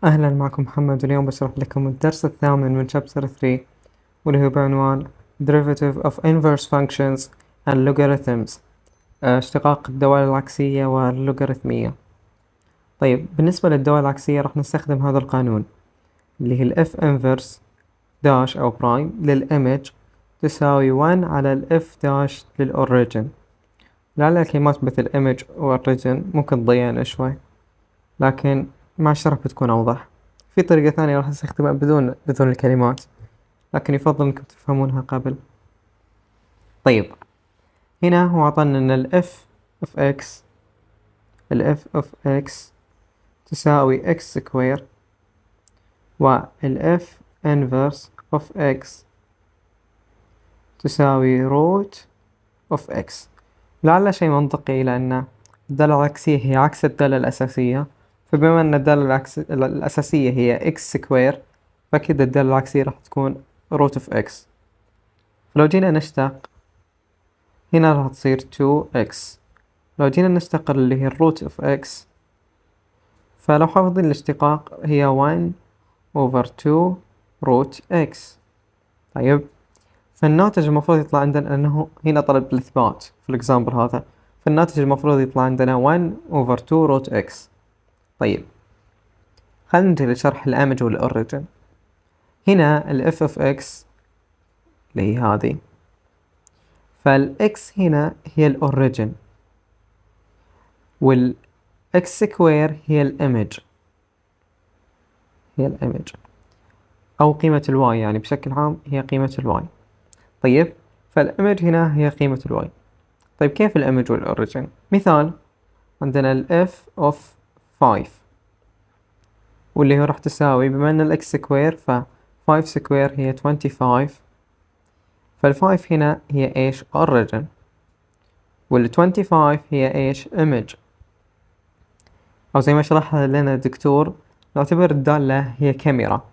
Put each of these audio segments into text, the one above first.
أهلا، معكم محمد. اليوم بشرح لكم الدرس الثامن من شابتر 3 واللي هو بعنوان Derivative of Inverse Functions and Logarithms، اشتقاق الدوال العكسية واللوغاريتمية. طيب، بالنسبة للدوال العكسية راح نستخدم هذا القانون اللي هي ال F inverse داش أو برايم للإيمج تساوي 1 على ال F داش للأوريجن. لعل الكلمات مثل إيمج وأوريجن ممكن تضيعنا شوي، لكن مع الشرح بتكون أوضح. في طريقة ثانية راح نستخدمها بدون الكلمات، لكن يفضل انكم تفهمونها قبل. طيب، هنا هو عطانا ان ال f of x تساوي x سكوير، وال f inverse of x تساوي روت of x. لعل شيء منطقي، لأن الدالة العكسية هي عكس الدالة الأساسية، فبما أن الدالة الأساسية هي x سكوير، فكده الدالة العكسية راح تكون روت of x. فلو جينا نشتق هنا راح تصير 2x. لو جينا نشتق اللي هي الروت of x، فلو حافظين الاشتقاق هي 1 over 2 روت x. طيب، فالناتج المفروض يطلع عندنا أنه هنا طلب الإثبات في الإكزامبل هذا، فالناتج المفروض يطلع عندنا 1 over 2 روت x. طيب، خلينا نجي لشرح الإيمج والأوريجن. هنا ال f of x اللي هي هذه، فالx هنا هي الأوريجن، والx سكوير هي الإيمج، أو قيمة الواي، يعني بشكل عام هي قيمة الواي. طيب، فالإيمج هنا هي قيمة الواي. طيب، كيف الإيمج والأوريجن؟ مثال، عندنا ال f of 5، واللي هو راح تساوي، بما أن الإكس سكوير ف 5 سكوير هي 25، فال5 هنا هي إيش؟ أوريجن، وال25 هي إيش؟ إيمج. أو زي ما شرح لنا الدكتور، نعتبر الدالة هي كاميرا،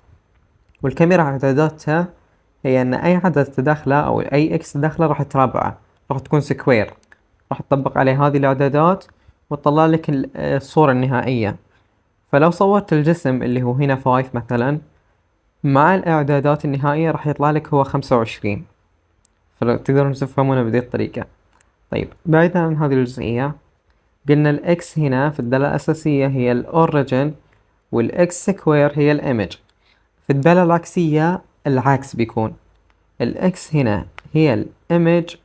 والكاميرا إعداداتها هي أن أي عدد تداخله أو أي إكس تداخله راح تربعه، راح تكون سكوير، راح تطبق عليه هذه الإعدادات وتطلع لك الصورة النهائية. فلو صورت الجسم اللي هو هنا 5 مثلا مع الإعدادات النهائية راح يطلع لك هو 25. فلو تقدرون تفهمونها بهذه الطريقة. طيب، بعيدا عن هذه الجزئية، قلنا الإكس هنا في الدالة الأساسية هي الأوريجن، والإكس سكوير هي الإيمج. في الدالة العكسية العكس بيكون الإكس هنا هي الإيمج،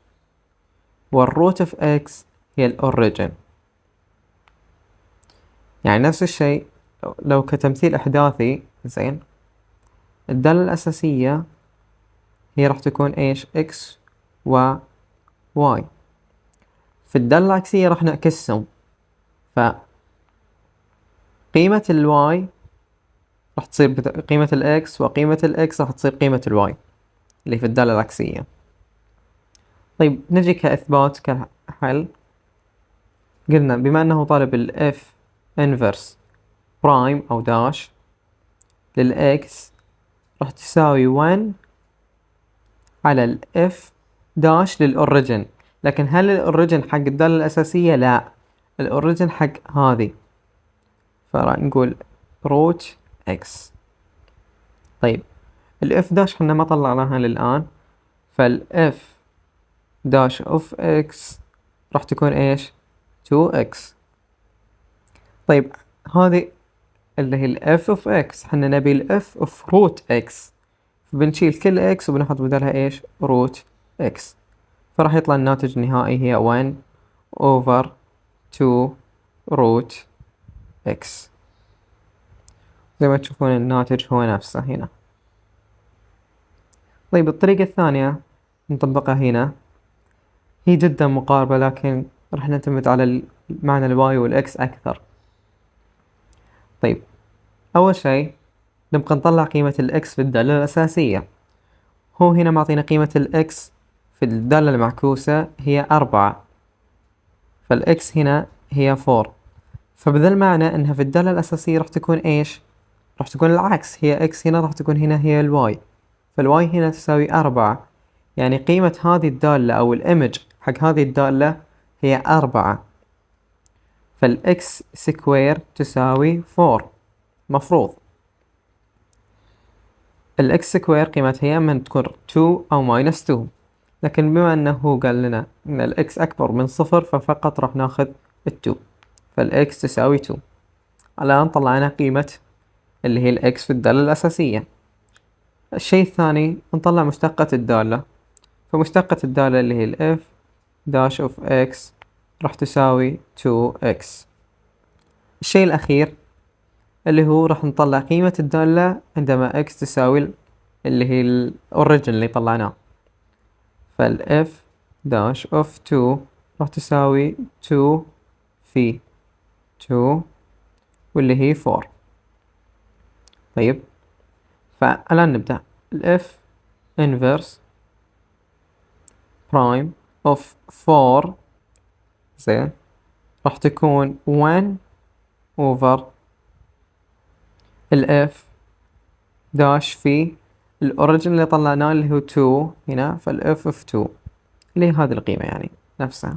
والروت اوف إكس هي الأوريجن. يعني نفس الشيء لو كتمثيل إحداثي، زين، الدالة الأساسية هي راح تكون إيش؟ إكس و واي. في الدالة العكسية راح نعكسهم، فقيمة الواي راح تصير قيمة الإكس، وقيمة الإكس راح تصير قيمة الواي اللي في الدالة العكسية. طيب، نجي كإثبات كحل. قلنا بما أنه طالب ال F inverse برايم أو داش للإكس راح تساوي 1 على ال F داش للأوريجن. لكن هل الأوريجن حق الدالة الأساسية؟ لا، الأوريجن حق هذه، فراح نقول روت إكس. طيب، ال F داش حنا ما طلعناها للآن، فال F داش of X راح تكون إيش؟ 2X. طيب، هذه اللي هي ال F of X، حنا نبي ال F of root X، فبنشيل كل X وبنحط بدلها إيش؟ root X. فراح يطلع الناتج النهائي هي 1 over 2 root X. زي ما تشوفون الناتج هو نفسه هنا. طيب، الطريقة الثانية نطبقها هنا، هي جدا مقاربة، لكن راح نعتمد على معنى الواي والإكس أكثر. طيب، أول شيء نبقى نطلع قيمة الإكس في الدالة الأساسية. هو هنا معطينا قيمة الإكس في الدالة المعكوسة هي 4، فالإكس هنا هي 4، فبذا المعنى أنها في الدالة الأساسية راح تكون إيش؟ راح تكون العكس، هي إكس هنا راح تكون هنا هي الواي، فالواي هنا تساوي 4. يعني قيمة هذه الدالة أو الإيمج حق هذه الدالة هي 4، فالإكس سكوير تساوي 4 مفروض. الإكس سكوير قيمتها يا إما تكون 2 أو ماينس 2، لكن بما أنه هو قال لنا إن الإكس أكبر من صفر ففقط راح ناخذ 2، فالإكس تساوي 2. الآن طلعنا قيمة اللي هي الإكس في الدالة الأساسية. الشيء الثاني نطلع مشتقة الدالة، فمشتقة الدالة اللي هي ال f dash of x راح تساوي 2x. الشيء الأخير اللي هو راح نطلع قيمة الدالة عندما x تساوي اللي هي الأوريجن اللي طلعناه، فال f dash of 2 راح تساوي 2 في 2 واللي هي 4. طيب فالآن نبدأ. ال f inverse prime of 4 زين راح تكون 1 over ال f داش في الأوريجن اللي طلعناه اللي هو 2 هنا، فال f of 2 اللي هي هذه القيمة يعني نفسها،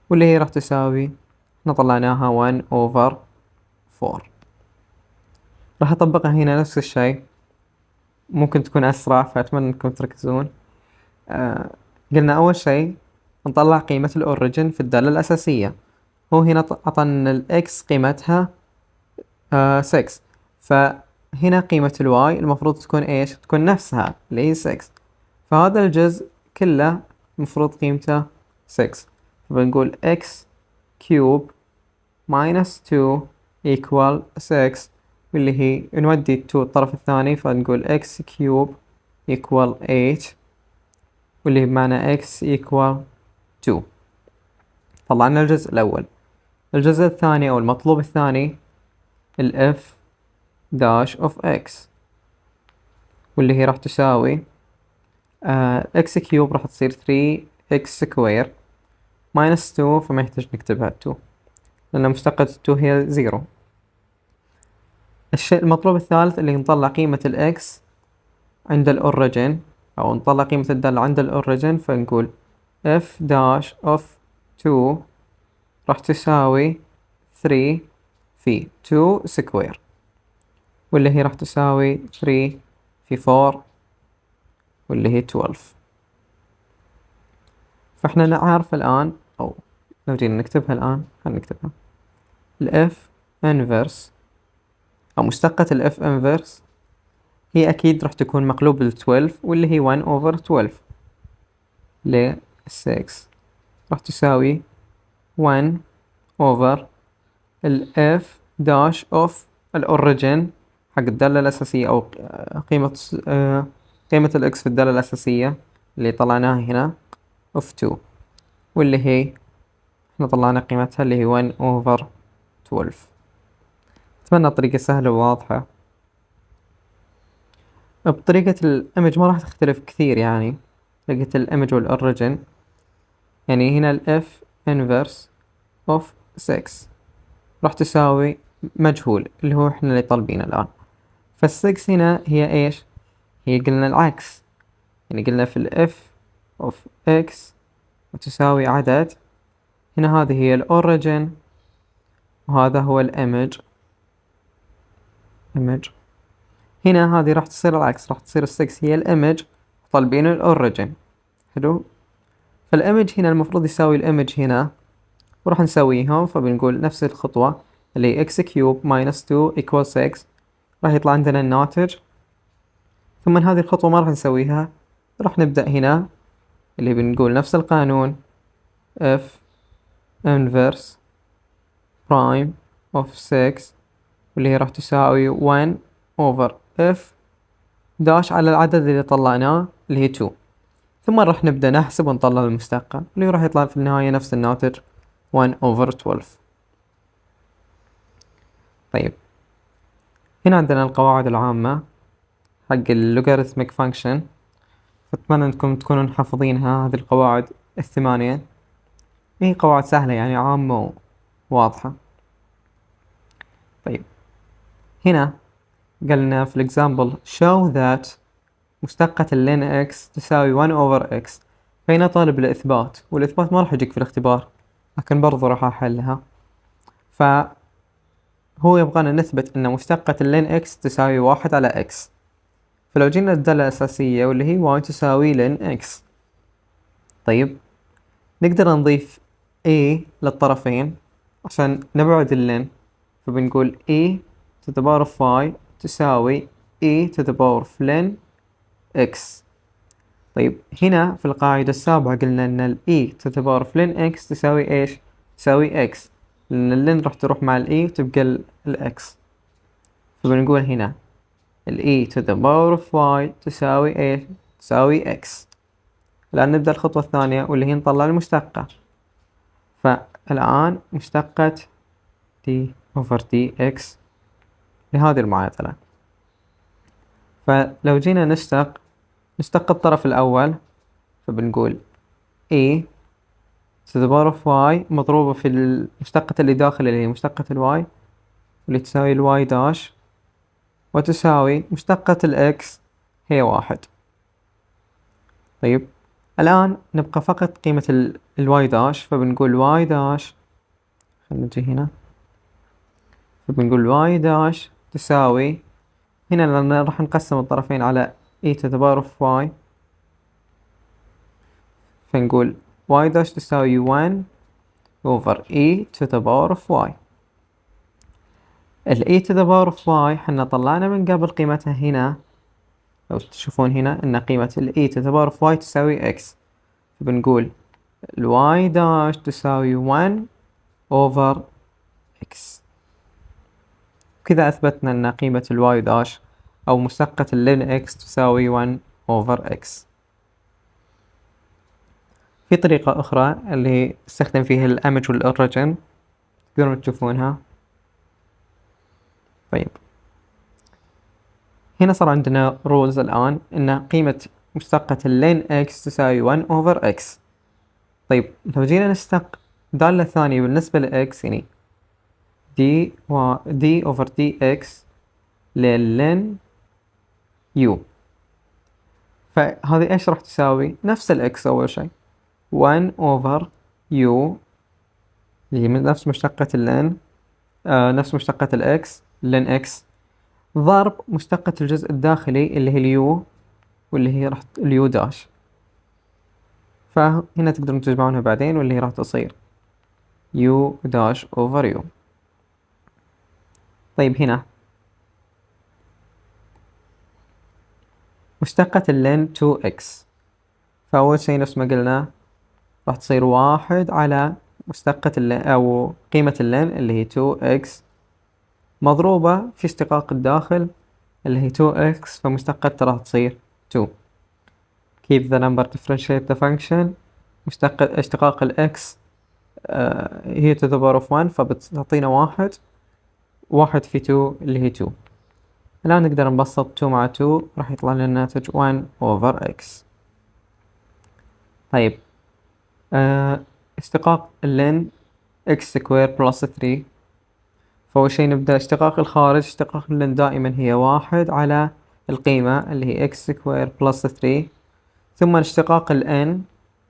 واللي هي راح تساوي احنا طلعناها 1 over 4. راح أطبقها هنا نفس الشيء، ممكن تكون أسرع فأتمنى أنكم تركزون. قلنا أول شيء نطلع قيمة الأوريجن في الدالة الأساسية. هو هنا عطانا الإكس قيمتها 6، فهنا قيمة الواي المفروض تكون إيش؟ تكون نفسها اللي هي 6، فهذا الجزء كله المفروض قيمته 6، فبنقول x كيوب minus 2 equal 6، واللي هي نودي 2 الطرف الثاني فنقول x كيوب equal 8، واللي بمعنى x equal 2. طلعنا الجزء الأول. الجزء الثاني أو المطلوب الثاني ال f dash of x، واللي هي راح تساوي x كيوب راح تصير 3x سكوير minus 2، فما يحتاج نكتبها 2 لأن مشتقة 2 هي 0. الشيء المطلوب الثالث اللي نطلع قيمة ال x عند الأوريجن، أو نطلع قيمة الدالة عند الأوريجن، فنقول f dash of 2 راح تساوي 3 في 2 سكوير، واللي هي راح تساوي 3 في 4 واللي هي 12. فاحنا نعرف الآن، أو لو جينا نكتبها الآن خلينا نكتبها. ال f inverse أو مشتقة ال f inverse هي أكيد راح تكون مقلوب ال 12 واللي هي 1 over 12 ل 6 راح تساوي 1 over ال f dash of الأوريجن حق الدالة الأساسية، أو قيمة ال x في الدالة الأساسية اللي طلعناها هنا of 2، واللي هي احنا طلعنا قيمتها اللي هي 1 over 12. أتمنى الطريقة سهلة وواضحة. بطريقة الإيمج ما راح تختلف كثير، يعني طريقة الإيمج والأوريجن، يعني هنا ال f inverse of 6 راح تساوي مجهول اللي هو احنا اللي طالبينه الآن، فال6 هنا هي ايش؟ هي قلنا العكس، يعني قلنا في ال f of x وتساوي عدد، هنا هذه هي الأوريجن وهذا هو الإيمج. هنا هذه راح تصير العكس، راح تصير ال6 هي الإيمج طالبين الأوريجن. حلو، فالإيمج هنا المفروض يساوي الإيمج هنا، وراح نسويهم، فبنقول نفس الخطوة اللي هي x كيوب minus 2 equal 6، راح يطلع عندنا الناتج. ثم هذه الخطوة ما راح نسويها، راح نبدأ هنا اللي بنقول نفس القانون f inverse prime of 6، واللي هي راح تساوي 1 over f داش على العدد اللي طلعناه اللي هي 2، ثم راح نبدأ نحسب ونطلع المشتقة اللي راح يطلع في النهاية نفس الناتج 1 over 12. طيب هنا عندنا القواعد العامة حق اللوغاريتميك فانكشن، فأتمنى أنكم تكونوا حافظينها. هذه القواعد ال8 هي قواعد سهلة يعني عامة وواضحة. طيب هنا قالنا في الإكزامبل show that مشتقة ln x تساوي 1 over x، فهنا طالب الإثبات، والإثبات ما راح يجيك في الاختبار لكن برضو راح أحلها. فهو يبغانا نثبت أن مشتقة ln x تساوي 1 على x، فلو جينا الدالة الأساسية واللي هي y تساوي ln x، طيب نقدر نضيف a للطرفين عشان نبعد اللن، فبنقول a to the power of y تساوي a to the power of ln x. طيب هنا في القاعدة السابقة قلنا ان ال e to the power of ln x تساوي ايش؟ تساوي x، لأن اللن راح تروح مع ال e وتبقى ال x، فبنقول هنا ال e to the power of y تساوي ايش؟ تساوي x. الآن نبدأ الخطوة الثانية واللي هي نطلع المشتقة. فالآن مشتقة t over dx لهذه المعادلة. فلو جينا نشتق الطرف الأول، فبنقول a to the power of y مضروبة في المشتقة اللي داخل اللي هي مشتقة الواي واللي تساوي الواي داش، وتساوي مشتقة الإكس هي 1. طيب الآن نبقى فقط قيمة الواي داش، فبنقول واي داش، خلينا نجي هنا، فبنقول واي داش تساوي، هنا لأن راح نقسم الطرفين على e to the power of y، فنقول y داش تساوي 1 over e to the power of y. ال e to the power of y حنا طلعنا من قبل قيمتها هنا، لو تشوفون هنا ان قيمة ال e to the power of y تساوي x، فبنقول ال y داش تساوي 1 over x. كذا أثبتنا أن قيمة ال y داش أو مشتقة ال ln x تساوي 1 over x. في طريقة أخرى اللي استخدم فيها الإيمج والأوريجين، تقدرون تشوفونها. طيب هنا صار عندنا رولز الآن إن قيمة مشتقة ال ln x تساوي 1 over x. طيب لو جينا نشتق دالة ثانية بالنسبة ل x، يعني d over dx للn u، فهذه إيش راح تساوي؟ نفس ال x أول شيء 1 over u اللي هي نفس مشتقة اللن، نفس مشتقة الإكس ln x، ضرب مشتقة الجزء الداخلي اللي هي اليو واللي هي راح اليو داش، فهنا تقدرون تجمعونها بعدين واللي هي راح تصير يو داش over يو. طيب هنا مشتقة اللن 2x، فأول شيء نفس ما قلنا راح تصير 1 على مشتقة اللن أو قيمة اللن اللي هي 2x مضروبة في اشتقاق الداخل اللي هي 2x، فمشتقتها راح تصير 2. keep the number differentiate the function، اشتقاق ال x هي to the power of 1 فبتعطينا 1 في 2 اللي هي 2. الآن نقدر نبسط 2 مع 2 راح يطلع لنا الناتج 1 over x. طيب اشتقاق ln x square plus 3، فأول شيء نبدأ اشتقاق الخارج، اشتقاق ln دائما هي 1 على القيمة اللي هي x square plus 3، ثم اشتقاق n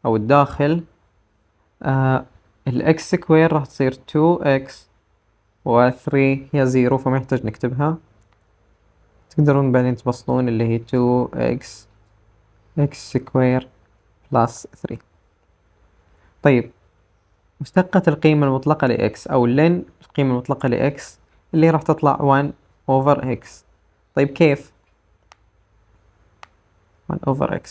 أو الداخل ال x square راح تصير 2x و 3 هي 0 فما يحتاج نكتبها، تقدرون بعدين تبسطون اللي هي 2x x square plus 3. طيب مشتقة القيمة المطلقة ل x أو ln القيمة المطلقة ل x اللي راح تطلع 1 over x. طيب كيف 1 over x؟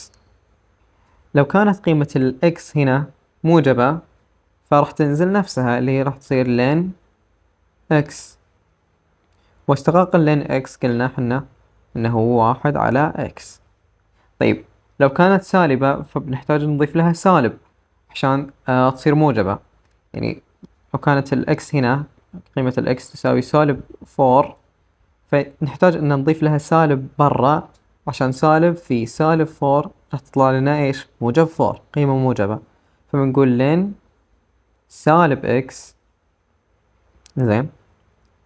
لو كانت قيمة ال x هنا موجبة فراح تنزل نفسها اللي هي راح تصير ln x، واشتقاق ln x قلنا حنا انه هو 1 على x. طيب لو كانت سالبة فبنحتاج نضيف لها سالب عشان تصير موجبة، يعني لو كانت ال x هنا قيمة ال x تساوي سالب 4 فنحتاج ان نضيف لها سالب برا، عشان سالب في سالب 4 راح تطلع لنا ايش؟ موجب 4، قيمة موجبة، فبنقول ln سالب x. زين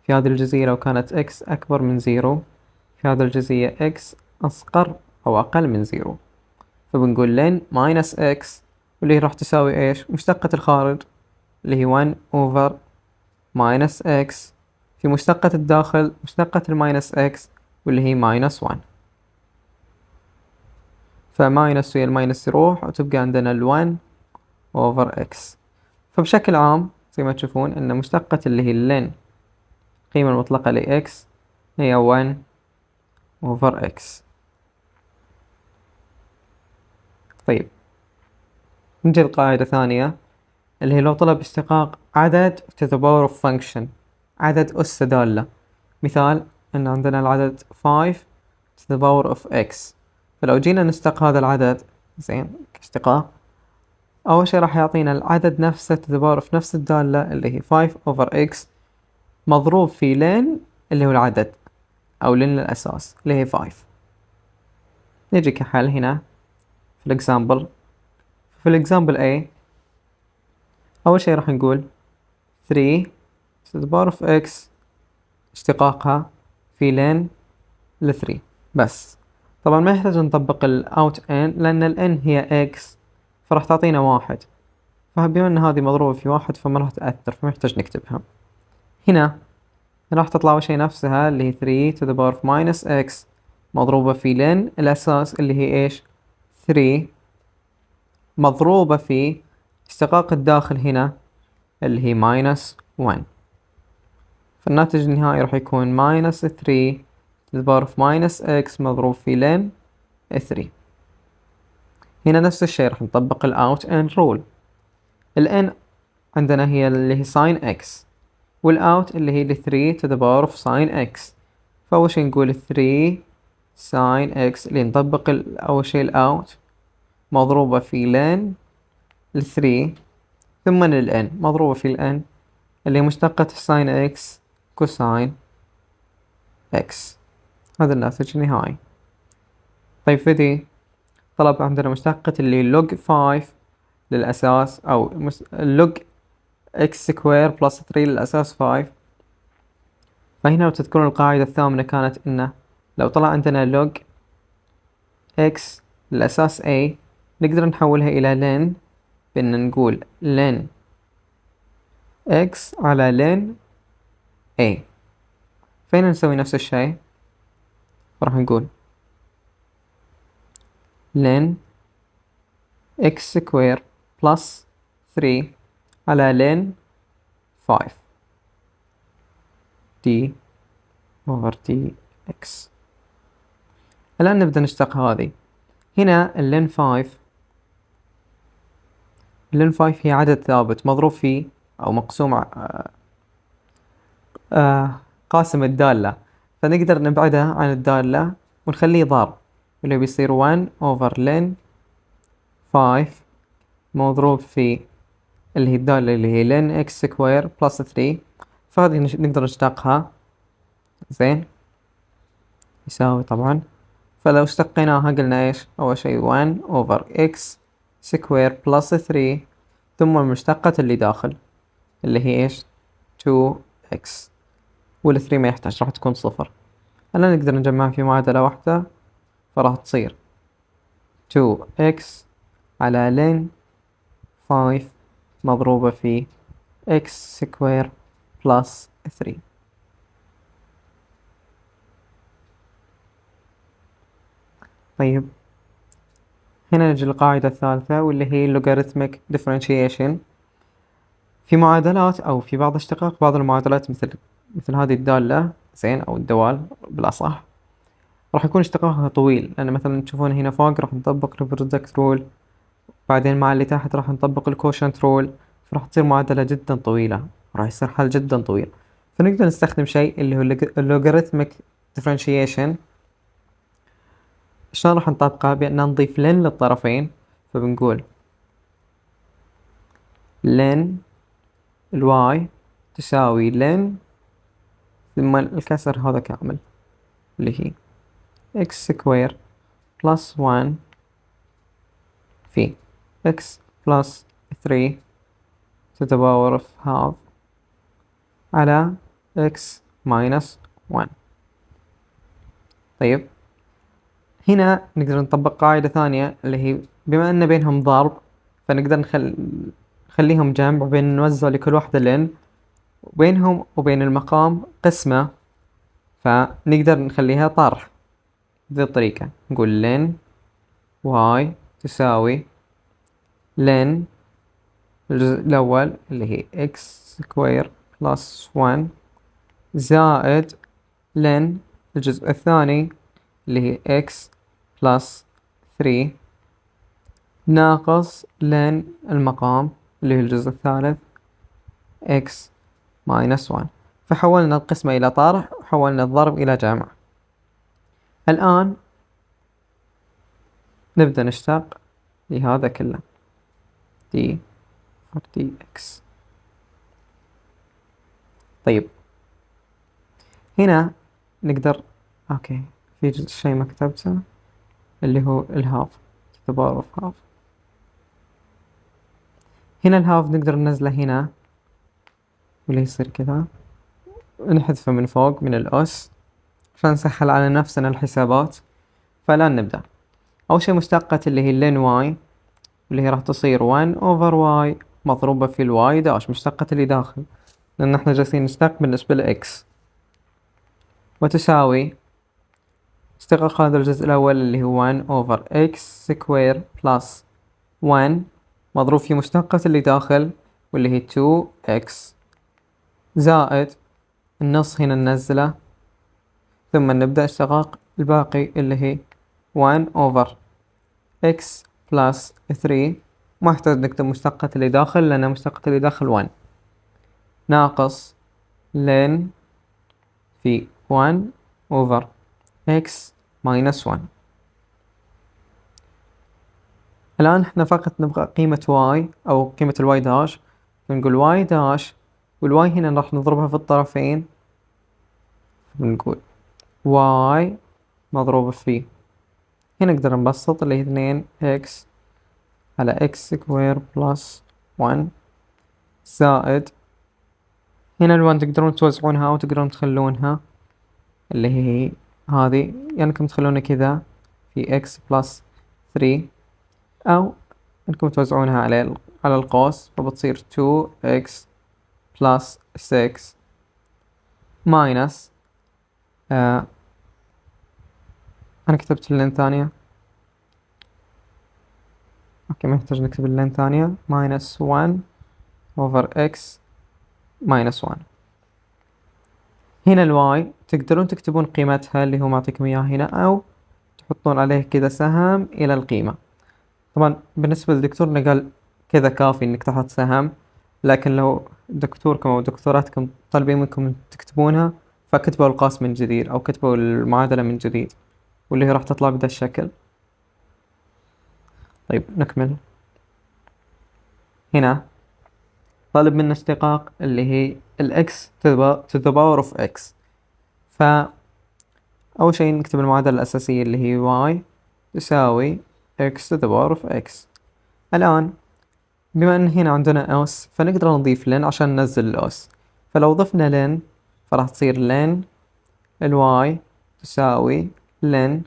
في هذه الجزئية لو كانت x أكبر من 0، في هذه الجزئية x أصغر أو أقل من 0، فبنقول ln minus x واللي راح تساوي إيش؟ مشتقة الخارج اللي هي 1 over minus x في مشتقة الداخل مشتقة الماينس x واللي هي minus 1. فماينس ويا الماينس يروح وتبقى عندنا ال1 over x. فبشكل عام زي ما تشوفون ان مشتقة اللي هي لن القيمة المطلقة ل x هي 1 over x. طيب نجي لقاعدة ثانية اللي هي لو طلب اشتقاق عدد to the power of function، عدد أس دالة. مثال ان عندنا العدد 5 to the power of x. فلو جينا نشتق هذا العدد زين كاشتقاق، أول شي راح يعطينا العدد نفسه to the power of نفس الدالة اللي هي 5 over x مضروب في لين اللي هو العدد أو لين الأساس اللي هي 5. نجي كحل هنا في الإكزامبل. في الإكزامبل A أول شي راح نقول 3 to the power of x اشتقاقها في لين ل 3 بس. طبعا ما يحتاج نطبق ال out n لأن ال n هي x فراح تعطينا 1، فبما أن هذه مضروبة في 1 فما راح تأثر فما يحتاج نكتبها. هنا راح تطلع أول شي نفسها اللي هي 3 to the power of minus x مضروبة في لين الأساس اللي هي إيش 3 مضروبة في اشتقاق الداخل هنا اللي هي minus 1. فالناتج النهائي راح يكون minus 3 to the power of minus x مضروب في لين 3. هنا نفس الشي راح نطبق ال out n rule. ال n عندنا هي اللي هي sin x والout اللي هي 3 to the power of sin x. فأول شي نقول 3 sin x اللي نطبق أول شي الout مضروبة في لين 3 ثم ال n مضروبة في ال n اللي هي مشتقة sin x cosine x. هذا الناتج النهائي. طيب في دي طلب عندنا مشتقة اللي log 5 للأساس أو log x سكوير بلس 3 للأساس 5. فهنا لو تذكرون القاعدة الثامنة كانت إنه لو طلع عندنا log x للأساس a نقدر نحولها إلى لن بأن نقول لن x على لن a. فهنا نسوي نفس الشيء، راح نقول لن x سكوير بلس 3 على لن 5 d over dx. الآن نبدأ نشتق هذه. هنا اللين 5 هي عدد ثابت مضروب فيه أو مقسوم قاسم الدالة، فنقدر نبعده عن الدالة ونخليه ضارب اللي بيصير 1 over لين 5 مضروب في اللي هي الدالة اللي هي لين x سكوير بلس 3. فهذه نقدر نشتقها زين يساوي طبعا. فلو اشتقيناها قلنا ايش اول شي 1 over x سكوير بلس 3 ثم المشتقة اللي داخل اللي هي ايش 2x وال 3 ما يحتاج راح تكون 0. هلا نقدر نجمعها في معادلة واحدة فراح تصير 2x على لين 5 مضروبة في x سكوير بلس 3. طيب هنا نجي للقاعدة الثالثة واللي هي logarithmic differentiation. في معادلات أو في بعض اشتقاق بعض المعادلات مثل هذه الدالة زين أو الدوال بالأصح راح يكون اشتقاقها طويل، لأن مثلا تشوفون هنا فوق راح نطبق ال product rule بعدين مع اللي تحت راح نطبق ال quotient rule، فراح تصير معادلة جدا طويلة راح يصير حل جدا طويل. فنقدر نستخدم شيء اللي هو logarithmic differentiation. شلون راح نطبقها؟ بأن نضيف لن للطرفين، فبنقول لن الواي تساوي لن ثم الكسر هذا كامل اللي هي x سكوير بلس 1 في x بلس 3 to the power of half على x minus 1. طيب هنا نقدر نطبق قاعدة ثانية اللي هي بما أن بينهم ضرب فنقدر نخليهم جمع بين نوزع لكل واحدة لن وبينهم وبين المقام قسمة، فنقدر نخليها طرح بهذه الطريقة. نقول لن y تساوي ln الجزء الأول اللي هي x سكوير بلس 1 زائد ln الجزء الثاني اللي هي x بلس 3 ناقص ln المقام اللي هي الجزء الثالث x ماينس 1. فحولنا القسمة إلى طرح وحولنا الضرب إلى جمع. الآن نبدأ نشتق لهذا كله d for dx. طيب هنا نقدر اوكي في شيء ما كتبته اللي هو الهاف to the power of half. هنا الهاف نقدر ننزله هنا واللي يصير كذا نحذفه من فوق من الأس عشان نسهل على نفسنا الحسابات. فالآن نبدأ. أول شيء مشتقة اللي هي ln y اللي هي راح تصير 1 over y مضروبة في الواي داش مشتقة اللي داخل لأن احنا جالسين نشتق بالنسبة لإكس وتساوي اشتقاق هذا الجزء الأول اللي هو 1 over x سكوير بلس 1 مضروب في مشتقة اللي داخل واللي هي 2x زائد النص هنا ننزله ثم نبدأ اشتقاق الباقي اللي هي 1 over x بلس 3 ما احتاج نكتب مشتقة اللي داخل لأن مشتقة اللي داخل 1 ناقص ln في 1 over x minus 1. الآن احنا فقط نبغى قيمة y أو قيمة الواي داش بنقول واي داش والواي هنا راح نضربها في الطرفين بنقول y مضروبة في هنا نقدر نبسط اللي هي 2x على x سكوير بلس 1 زائد هنا الوان تقدرون توزعونها أو تقدرون تخلونها اللي هي هذه يعني انكم تخلونها كذا في x بلس 3 أو انكم توزعونها على القوس فبتصير 2x بلس 6 ماينس أنا كتبت اللين ثانية اوكي ما يحتاج نكتب اللين ثانية ماينس 1 over x ماينس 1. هنا الواي تقدرون تكتبون قيمتها اللي هو معطيكم اياها هنا او تحطون عليه كذا سهم الى القيمة. طبعا بالنسبة للدكتور قال كذا كافي انك تحط سهم لكن لو دكتوركم او دكتوراتكم طالبين منكم تكتبونها فكتبوا القاس من جديد او كتبوا المعادلة من جديد واللي هي راح تطلع بهذا الشكل. طيب نكمل. هنا طالب منا اشتقاق اللي هي الإكس to the power of x. فأول شيء نكتب المعادلة الأساسية اللي هي y تساوي x to the power of x. الآن بما أن هنا عندنا أس فنقدر نضيف لن عشان ننزل الأس فلو ضفنا لن فراح تصير لن الواي تساوي لن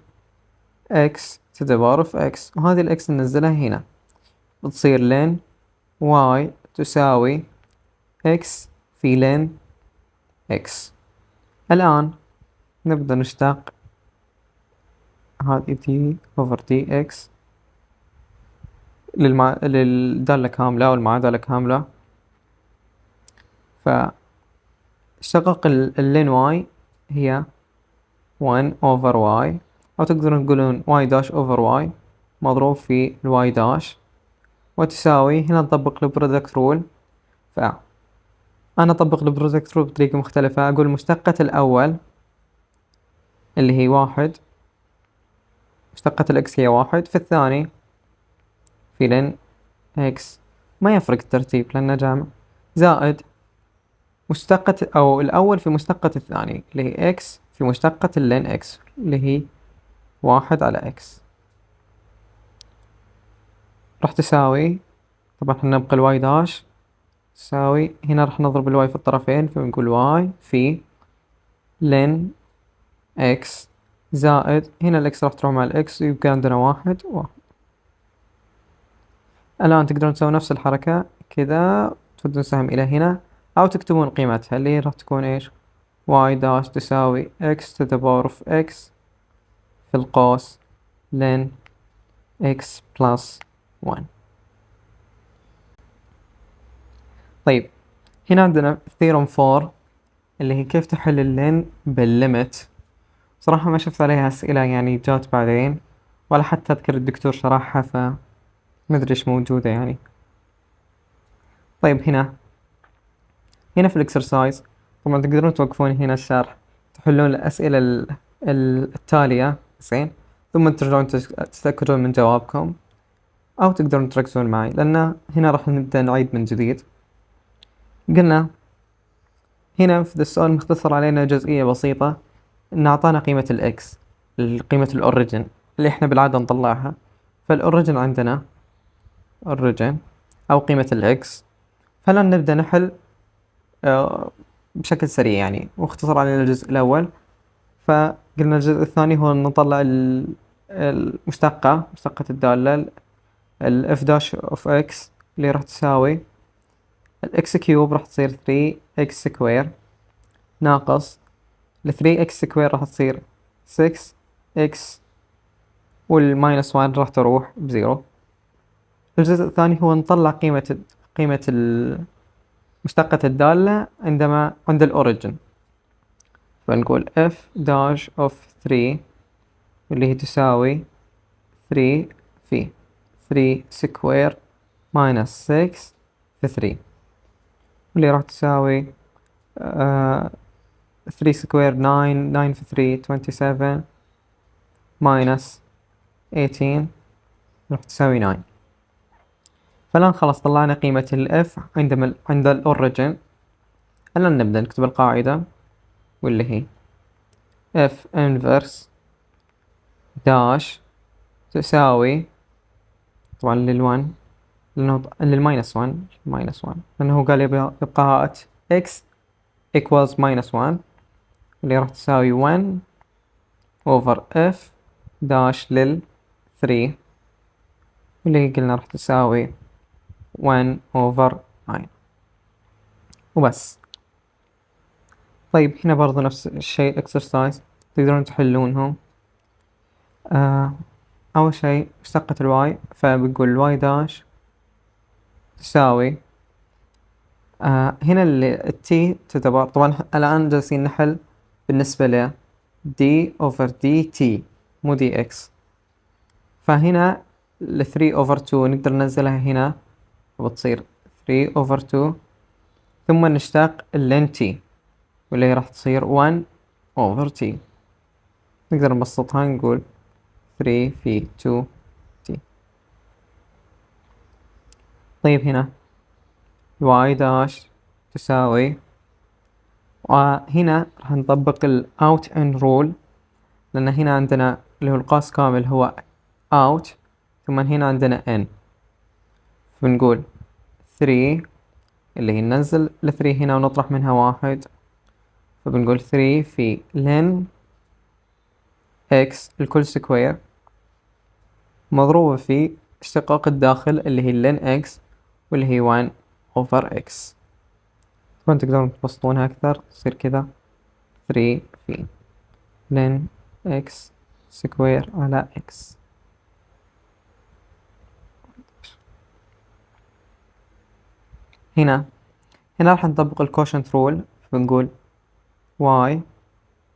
x to the power of x وهذه الإكس ننزلها هنا بتصير لن y تساوي x في ln x. الآن نبدأ نشتق هذه t over dx للدالة كاملة أو المعادلة كاملة. فاشتقاق ln y هي 1 over y أو تقدرون تقولون y dash over y مضروب في y dash وتساوي هنا نطبق البرودكت رول. أنا أطبق البرودكت رول بطريقة مختلفة أقول مشتقة الأول اللي هي 1 مشتقة الإكس هي 1 في الثاني في لن إكس ما يفرق الترتيب لأنه جامع زائد مشتقة أو الأول في مشتقة الثاني اللي هي إكس في مشتقة اللن إكس اللي هي 1 على إكس راح تساوي طبعا احنا نبقى الواي داش تساوي هنا راح نضرب الواي في الطرفين فبنقول واي في لن اكس زائد هنا الاكس راح تروح مع الاكس ويبقى عندنا 1 1. الآن تقدرون تسوون نفس الحركة كذا تودون سهم إلى هنا أو تكتبون قيمتها اللي هي راح تكون إيش y داش تساوي x to the power of x في القوس ln x plus 1. طيب هنا عندنا theorem 4 اللي هي كيف تحل اللين بالليمت. صراحة ما شفت عليها أسئلة يعني جات بعدين، ولا حتى أذكر الدكتور شرحها، فمدري إيش موجودة يعني. طيب هنا في الإكسرسايز طبعا تقدرون توقفون هنا الشرح، تحلون الأسئلة التالية زين، ثم ترجعون تتأكدون من جوابكم، أو تقدرون تركزون معي لأن هنا راح نبدأ نعيد من جديد. قلنا هنا في السؤال مختصر علينا جزئية بسيطة، إن أعطانا قيمة الإكس، قيمة الأوريجن اللي إحنا بالعادة نطلعها. فالأوريجن عندنا أوريجن أو قيمة الإكس، فلن نبدأ نحل بشكل سريع يعني، واختصر علينا الجزء الأول. فقلنا الجزء الثاني هو نطلع مشتقة الدالة ال f dash of x اللي راح تساوي ال x كيوب راح تصير 3x سكوير ناقص ال 3x سكوير راح تصير 6x، والماينس 1 راح تروح بزيرو. الجزء الثاني هو نطلع قيمة مشتقة الدالة عند الأوريجن، فنقول f dash of 3 اللي هي تساوي 3 في 3 سكوير minus 6 في 3، واللي راح تساوي 3 سكوير 9 في 3 27 minus 18 راح تساوي 9. فالآن خلاص طلعنا قيمة ال f عند الأوريجن. الآن نبدأ نكتب القاعدة واللي هي f inverse dash تساوي طبعا للون، للماينس 1 لأنه قال يبقى هات x equals minus 1 اللي راح تساوي 1 over f dash لل 3 اللي قلنا راح تساوي 1 over 9 وبس. طيب هنا برضو نفس الشيء exercise تقدرون تحلونهم. أول شيء مشتقة الواي، فبنقول الواي داش تساوي هنا التي تعتبر طبعا الآن جالسين نحل بالنسبة ل d over dt مو dx، فهنا ال 3 over 2 نقدر ننزلها هنا فبتصير 3 over 2، ثم نشتق ln t واللي راح تصير 1 over t. نقدر نبسطها نقول 3 في 2 t. طيب هنا y داش تساوي، وهنا راح نطبق ال out in rule، لأن هنا عندنا اللي هو القاس كامل هو out، ثم هنا عندنا n، فبنقول 3 اللي هي ننزل ال 3 هنا ونطرح منها 1، فبنقول 3 في ln x الكل سكوير مضروبة في اشتقاق الداخل اللي هي ln x واللي هي 1 over x. طبعا تقدرون تبسطونها أكثر تصير كذا 3 في ln x سكوير على x. هنا راح نطبق الكوشنت رول، فبنقول y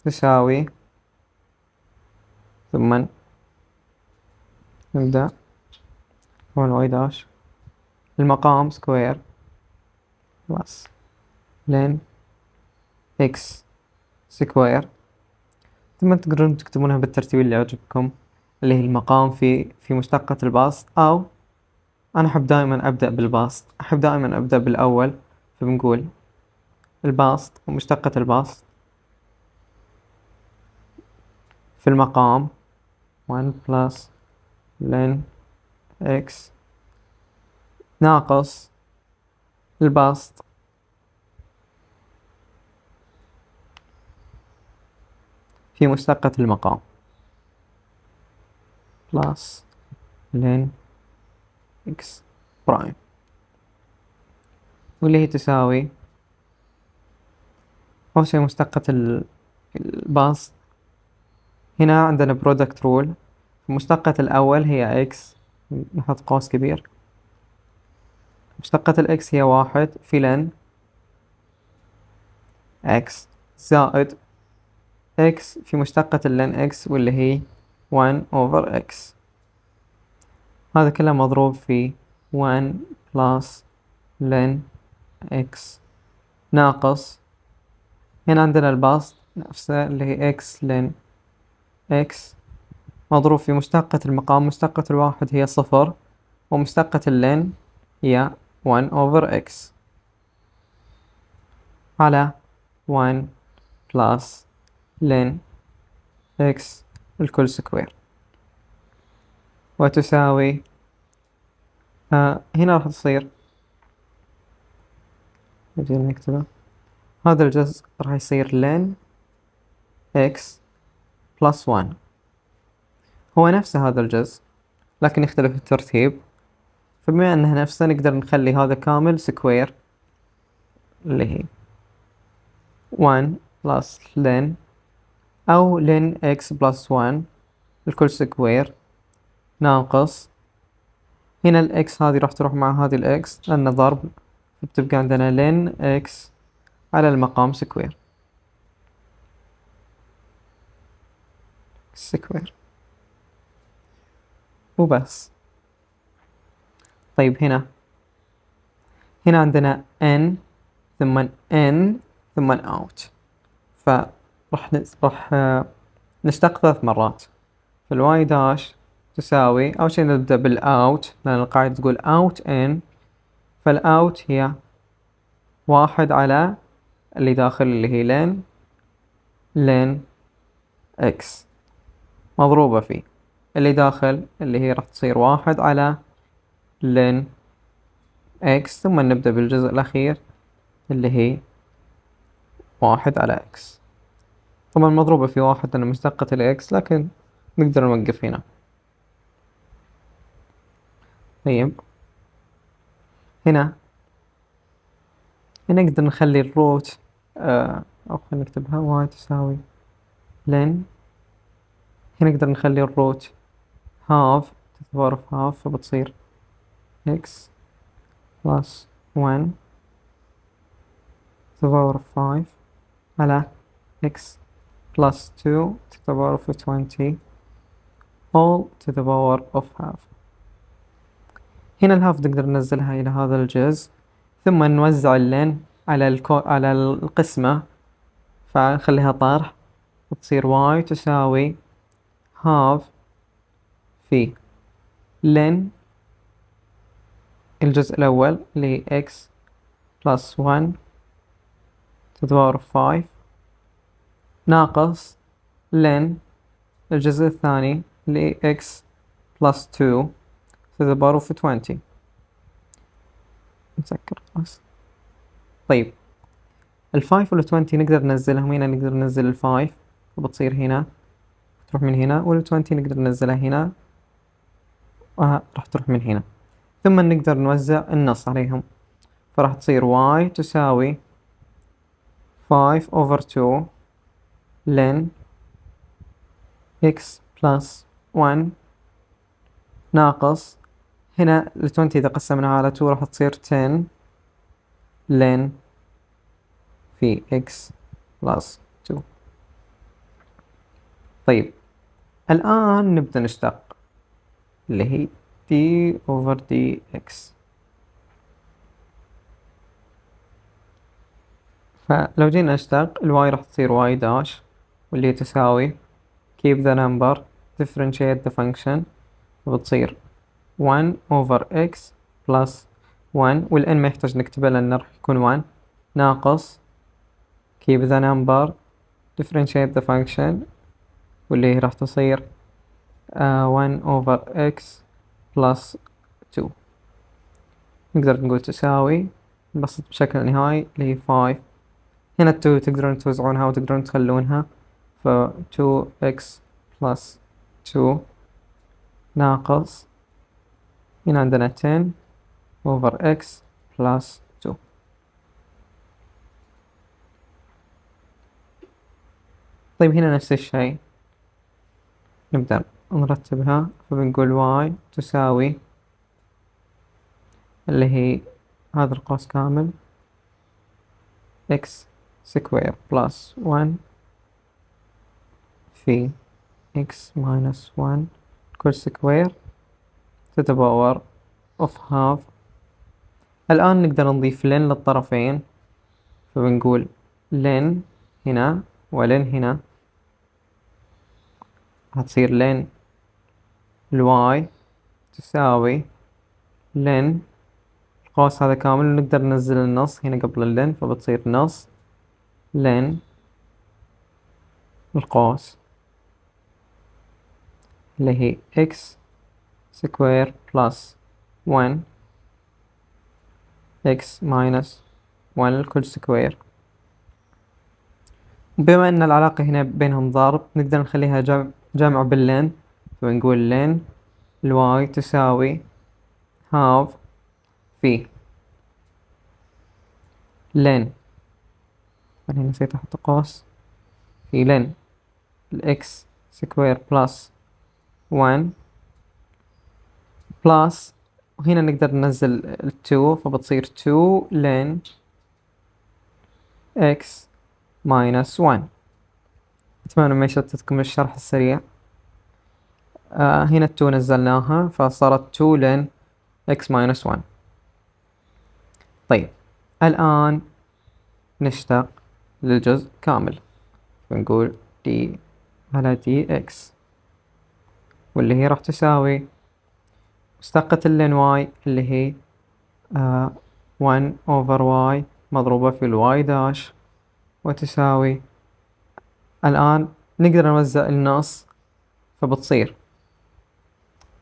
تساوي، ثم نبدأ هون y داش المقام سكوير بس لين x سكوير، ثم تقدرون تكتبونها بالترتيب اللي يعجبكم اللي هي المقام في مشتقة البسط، أو أنا أحب دائما أبدأ بالبسط، أحب دائما أبدأ بالأول، فبنقول البسط ومشتقة البسط في المقام 1 plus ln x ناقص البسط في مشتقة المقام plus ln x برايم، واللي هي تساوي أول شي مشتقة البسط. هنا عندنا product rule، المشتقة الأول هي x، نحط قوس كبير. مشتقة الإكس هي 1 في لن x زائد x في مشتقة اللن x واللي هي 1 over x. هذا كله مضروب في 1 plus ln x ناقص، هنا عندنا البسط نفسه اللي هي x ln x مضروب في مشتقة المقام. مشتقة الواحد هي 0 ومشتقة اللن هي 1 over x على 1 plus ln x الكل سكوير وتساوي هنا راح تصير، نجي نكتبه، هذا الجزء راح يصير ln x plus 1 هو نفسه هذا الجزء لكن يختلف الترتيب، فبما أنه نفسه نقدر نخلي هذا كامل سكوير اللي هي 1 plus ln أو ln x plus 1 الكل سكوير ناقص، هنا الإكس هذه راح تروح مع هذه الإكس لأنه ضرب، بتبقى عندنا ln x على المقام سكوير وبس. طيب هنا عندنا n ثم n ثم out، راح نشتق 3 مرات. فالواي داش تساوي، أول شي نبدأ بالأوت لأن القاعدة تقول out n، فالأوت هي 1 على اللي داخل اللي هي ln x مضروبة في اللي داخل اللي هي راح تصير 1 على ln x، ثم نبدأ بالجزء الأخير اللي هي 1 على x. طبعا مضروبة في 1 لأن مشتقة الإكس، لكن نقدر نوقف هنا. طيب هنا نقدر نخلي الروت أو خلينا نكتبها y تساوي ln، هنا نقدر نخلي الروت half to the power of half، فبتصير x plus 1 to the power of 5 على x plus 2 to the power of 20 all to the power of half. هنا الهاف نقدر ننزلها إلى هذا الجزء، ثم نوزع اللين على القسمة، فنخليها طرح وتصير y تساوي half في لين الجزء الأول اللي هي x plus 1 to the power of 5 ناقص لين الجزء الثاني اللي هي x plus 2 to the power of 20. نسكر خلاص. طيب الفايف وال20 نقدر ننزلهم، هنا نقدر ننزل الفايف وبتصير هنا تروح من هنا، وال20 نقدر ننزلها هنا راح تروح من هنا، ثم نقدر نوزع النص عليهم، فراح تصير y تساوي 5 over 2 ln x plus 1 ناقص، هنا ال20 إذا قسمناها على 2 راح تصير 10 ln في x plus 2. طيب الآن نبدأ نشتق اللي هي d over dx، فلو جينا نشتق الواي راح تصير y داش واللي هي تساوي keep the number differentiate the function، فبتصير 1 over x plus 1 والn ما يحتاج نكتبه لأنه راح يكون 1 ناقص keep the number differentiate the function واللي هي راح تصير 1 over x plus 2. نقدر نقول تساوي، نبسط بشكل نهائي اللي هي 5، هنا 2 تقدرون توزعونها وتقدرون تخلونها، ف 2x plus 2 ناقص، هنا عندنا 10 over x plus 2. طيب هنا نفس الشيء، نبدأ نرتبها، فبنقول y تساوي اللي هي هذا القوس كامل x سكوير بلس 1 في x minus 1 كل سكوير to the power of half. الآن نقدر نضيف لن للطرفين، فبنقول لن هنا ولن هنا، هتصير لن الواي تساوي لن القوس هذا كامل، ونقدر ننزل النص هنا قبل اللن، فبتصير نص لن القوس اللي هي x سكوير بلس 1 x minus 1 الكل سكوير. بما أن العلاقة هنا بينهم ضارب، نقدر نخليها جمع باللين، فنقول لين الواي تساوي هاف في لين، أنا نسيت أحط قوس، في لين الإكس سكوير بلس 1 بلس، وهنا نقدر ننزل التو، فبتصير 2 لين إكس ماينس 1. أتمنى ما يشتتكم الشرح السريع. هنا التو نزلناها فصارت 2 لين x minus 1. طيب الآن نشتق للجزء كامل، فنقول d على dx، واللي هي راح تساوي مشتقة اللين y اللي هي 1 over y مضروبة في الواي داش، وتساوي، الآن نقدر نوزع النص، فبتصير،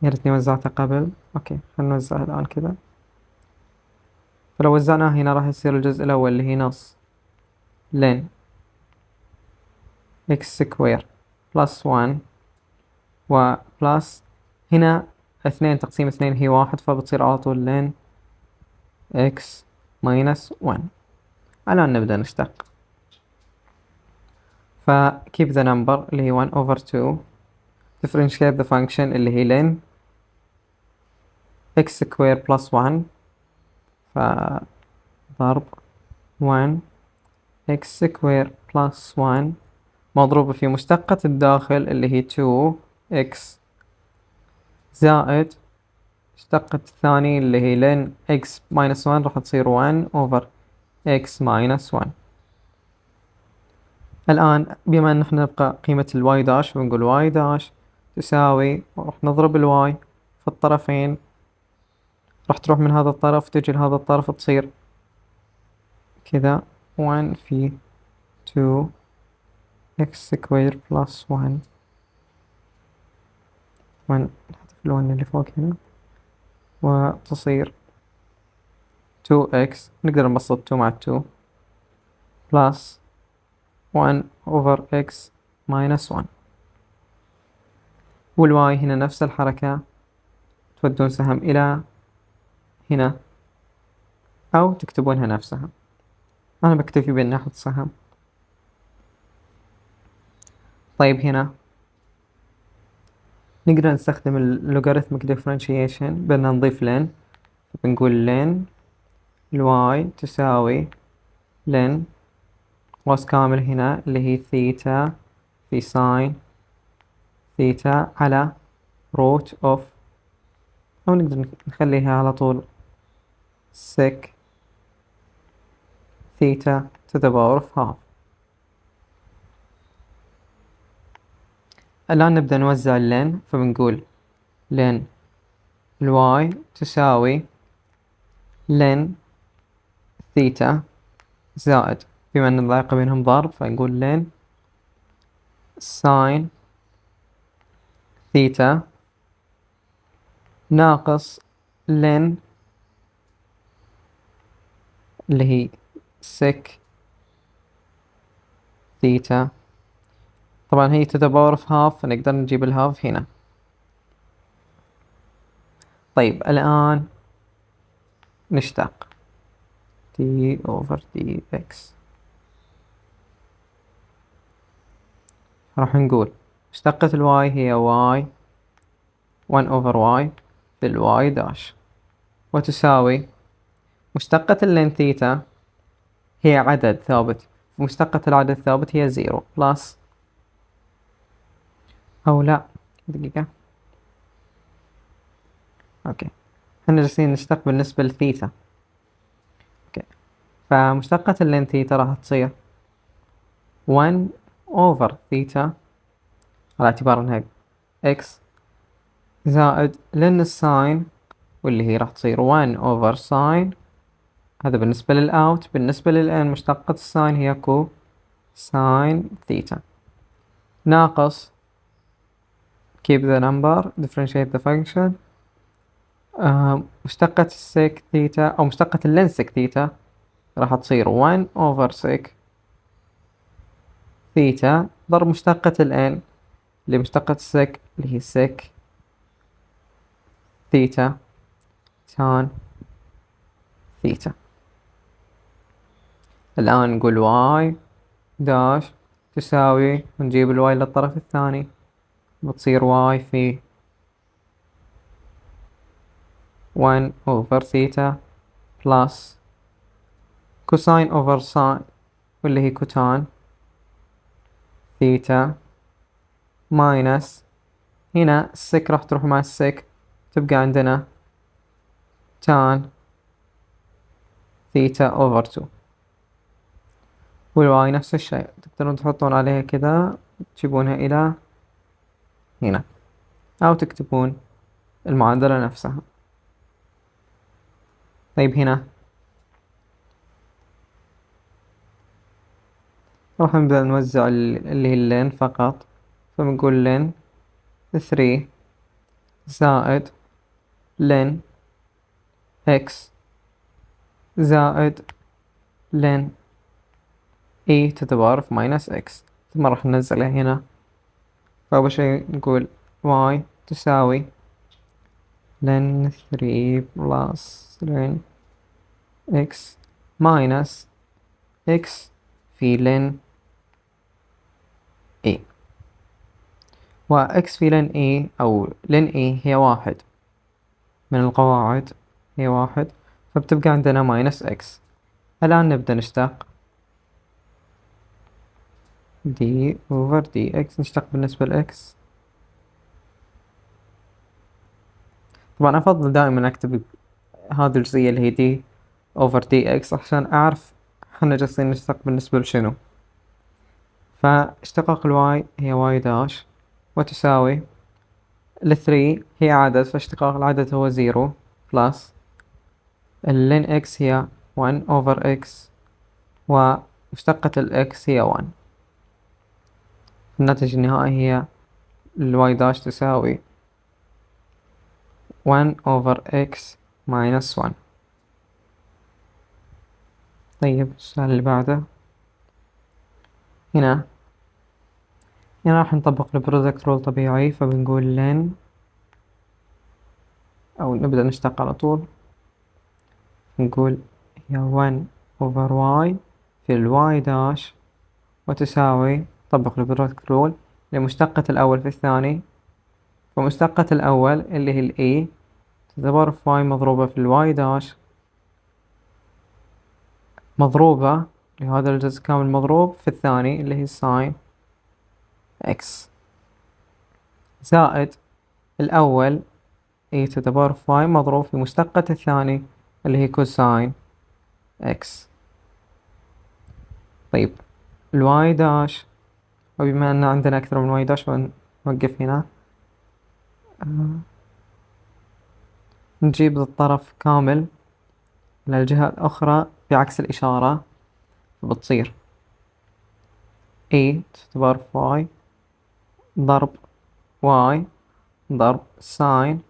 يا ريتني وزعتها قبل، اوكي خلينا نوزعها الآن كذا. فلو وزعناه هنا راح يصير الجزء الأول اللي هي نص لين x سكوير بلس 1 وبلس هنا 2 تقسيم 2 هي 1، فبتصير على طول لين x minus 1. الآن نبدأ نشتق، ف keep the number اللي هي 1 over 2 differentiate the function اللي هي لين x سكوير بلس 1، فضرب 1 x سكوير بلس 1 مضروبة في مشتقة الداخل اللي هي 2x زائد مشتقة الثاني اللي هي لين x minus 1 راح تصير 1 over x minus 1. الآن بما أن احنا نبقى قيمة الواي داش، بنقول واي داش تساوي، راح نضرب الواي في الطرفين، راح تروح من هذا الطرف تجي لهذا الطرف، تصير كذا 1 في 2 x سكوير بلس 1 نحط في ال1 اللي فوق هنا، وتصير 2x، نقدر نبسط 2 مع 2 بلس 1 over x minus 1. والواي هنا نفس الحركة، تودون سهم إلى هنا أو تكتبونها نفسها، أنا بكتفي بأن أحط سهم. طيب هنا نقدر نستخدم اللوغاريتمك differentiation بأن نضيف لين، بنقول لين الواي تساوي لين قوس كامل هنا اللي هي ثيتا في ساين ثيتا على روت اوف، أو نقدر نخليها على طول sec ثيتا to the power of half. الآن نبدأ نوزع اللين، فبنقول لين الواي تساوي لين ثيتا زائد، بما أن العلاقة بينهم ضرب فنقول لين ساين ثيتا ناقص لين اللي هي sec ثيتا، طبعا هي to the power of half فنقدر نجيب الهاف هنا. طيب الآن نشتق t over dx، راح نقول مشتقة الواي هي y 1 over y في الواي داش، وتساوي مشتقة اللين ثيتا هي عدد ثابت، مشتقة العدد الثابت هي 0 بلس، أو لا دقيقة، أوكي احنا جالسين نشتق بالنسبة لثيتا، أوكي فمشتقة اللين ثيتا راح تصير 1 over ثيتا على اعتبار انها x زائد لن الساين، واللي هي راح تصير 1 over ساين، هذا بالنسبة للأوت. بالنسبة للإن مشتقة الساين هي كو ساين ثيتا، ناقص keep the number differentiate the function، مشتقة السيك ثيتا أو مشتقة اللين سيك ثيتا راح تصير 1 over سيك ثيتا ضرب مشتقة الإن اللي مشتقة السيك اللي هي سيك ثيتا تان ثيتا. الآن نقول y داش تساوي، ونجيب الواي للطرف الثاني بتصير y في 1 over ثيتا بلس كوساين over ساين واللي هي كوتان ثيتا ماينس، هنا السك راح تروح مع السك تبقى عندنا تان ثيتا over 2، والواي نفس الشيء تقدرون تحطون عليها كذا تجيبونها إلى هنا، أو تكتبون المعادلة نفسها. طيب هنا راح نبدأ نوزع اللي هي اللين فقط، فبنقول لين 3 زائد لين x زائد لين e to the power of minus x، ثم راح ننزلها هنا. فأول شي نقول y تساوي لين 3 plus لين x minus x في لين e، و x في لين e أو لين e هي 1 من القواعد، هي 1، فبتبقى عندنا minus x. الآن نبدأ نشتق d over dx، نشتق بالنسبة ل x. طبعا أفضل دائما أكتب هذه الجزئية اللي هي d over dx عشان أعرف احنا جالسين نشتق بالنسبة لشنو. فاشتقاق الواي هي y داش، وتساوي الثري هي عدد، فاشتقاق العدد هو 0 بلس اللين x هي 1 over x، ومشتقة الx هي 1. الناتج النهائي هي الواي داش تساوي 1 over x minus 1. طيب السؤال اللي بعده، هنا راح نطبق البرودكت رول طبيعي، فبنقول لين أو نبدأ نشتق على طول، نقول هي 1 over y في الواي داش، وتساوي طبق البرودكت رول لمشتقة الأول في الثاني، ومشتقة الأول اللي هي ال e to the power of y مضروبة في الواي داش مضروبة لهذا الجزء كامل مضروب في الثاني اللي هي ساين x، زائد الأول e to the power of y مضروب في مشتقة الثاني اللي هي كوساين x. طيب الواي داش، وبما أن عندنا أكثر من واي داش فنوقف هنا، نجيب الطرف كامل للجهة الأخرى بعكس الإشارة، فبتصير e to the power of y ضرب y ضرب ساين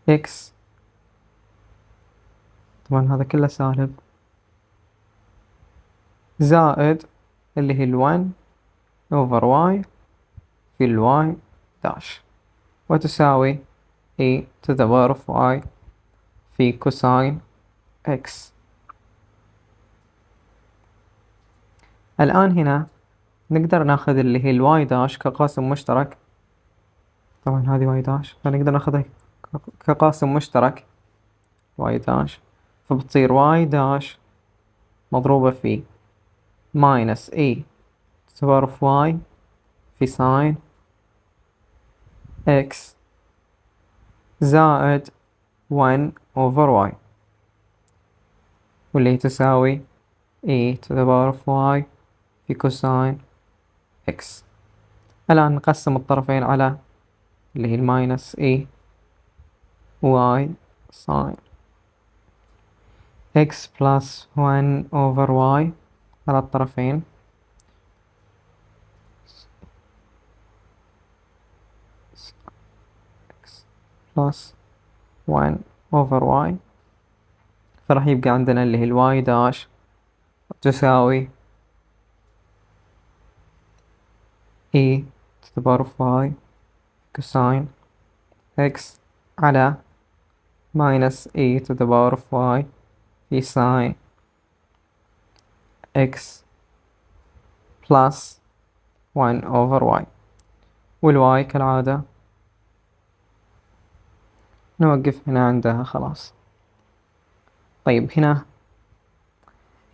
x، طبعا هذا كله سالب، زائد اللي هي ال1 over y في الواي داش، وتساوي e to the power of y في كوساين x. الآن هنا نقدر ناخذ اللي هي الواي داش كقاسم مشترك، طبعا هذه واي داش، فنقدر ناخذها كقاسم مشترك واي داش، فبتصير واي داش مضروبة في ماينس اي to the power of y في ساين اكس زائد 1 over y، واللي تساوي e to the power of y في كوساين x. الآن نقسم الطرفين على اللي هي الماينس e y ساين x plus 1 over y على الطرفين x plus 1 over y، فراح يبقى عندنا اللي هي الواي داش تساوي e to the power of y كوساين x على minus e to the power of y في ساين x plus 1 over y، والواي كالعادة نوقف هنا عندها خلاص. طيب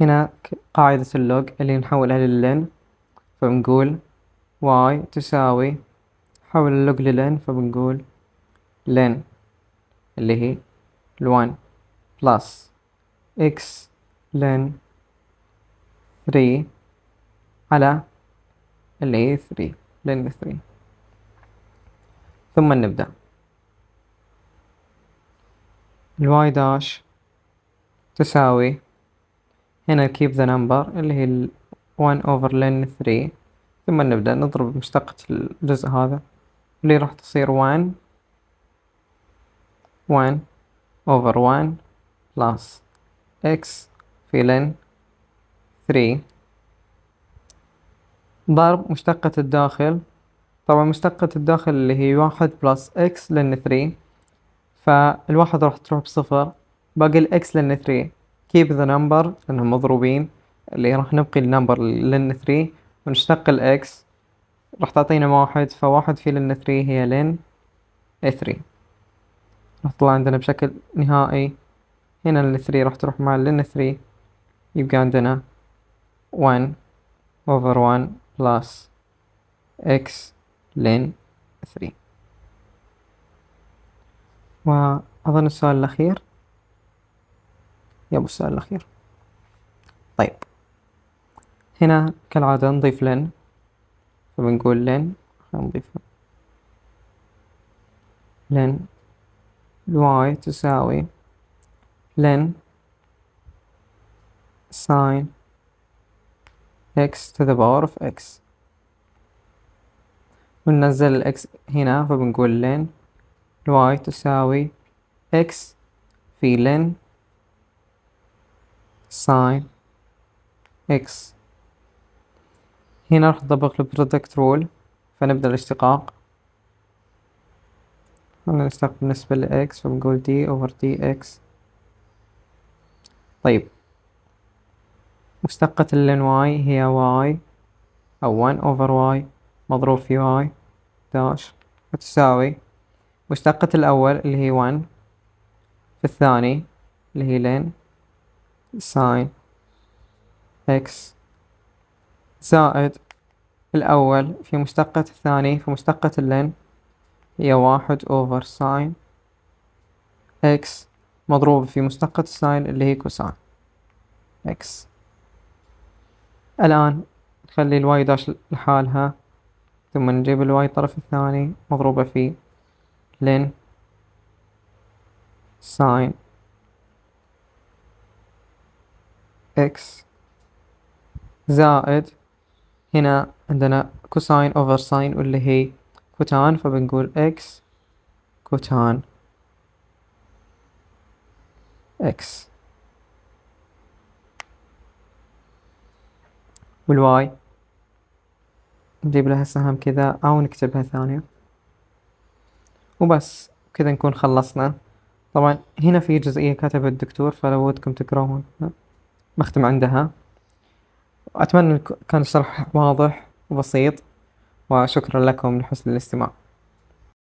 هنا قاعدة اللوج اللي نحولها للن، فبنقول y تساوي، حول اللوج للن فبنقول لن اللي هي ال1 plus x لن 3 على اللي هي 3 لن 3، ثم نبدأ الواي داش تساوي، هنا keep the number اللي هي 1 over ln 3، ثم نبدأ نضرب مشتقة الجزء هذا اللي راح تصير 1 over 1 plus x في ln 3 ضرب مشتقة الداخل، طبعا مشتقة الداخل اللي هي 1 plus x ln 3، فالواحد راح تروح بصفر، باقي ال x ln 3 keep the number لأنهم مضروبين، اللي راح نبقي النمبر ln 3 ونشتق ال x راح تعطينا واحد، فواحد في ln 3 هي ln 3، راح تطلع عندنا بشكل نهائي. هنا ال 3 راح تروح مع ln 3، يبقى عندنا 1 over 1 plus x ln 3. وأظن السؤال الأخير، يبو السؤال الأخير. طيب هنا كالعادة نضيف لن، فبنقول لن، نضيف لن y تساوي لن sin x to the power of x، وننزل ال x هنا فبنقول لن y تساوي x في لن sin x. هنا راح نطبق ال product rule، فنبدأ الاشتقاق، نشتق بالنسبة ل x فبنقول d over dx. طيب مشتقة ال y هي y أو 1 over y مضروب في y داش، وتساوي مشتقة الأول اللي هي 1 في الثاني اللي هي لن sin x زائد الأول في مشتقة الثاني في مشتقة اللن هي 1 over sin x مضروب في مشتقة الساين اللي هي كوساين x. الآن نخلي الواي داش لحالها، ثم نجيب الواي الطرف الثاني مضروبة في لن sin x زائد هنا عندنا كوساين over ساين واللي هي كوتان، فبنقول x كوتان x، والواي نجيب لها سهم كذا أو نكتبها ثانية، وبس كذا نكون خلصنا. طبعا هنا في جزئية كتبها الدكتور، فلو ودكم تقرون بختم عندها. أتمنى كان الشرح واضح وبسيط، وشكرا لكم لحسن الاستماع.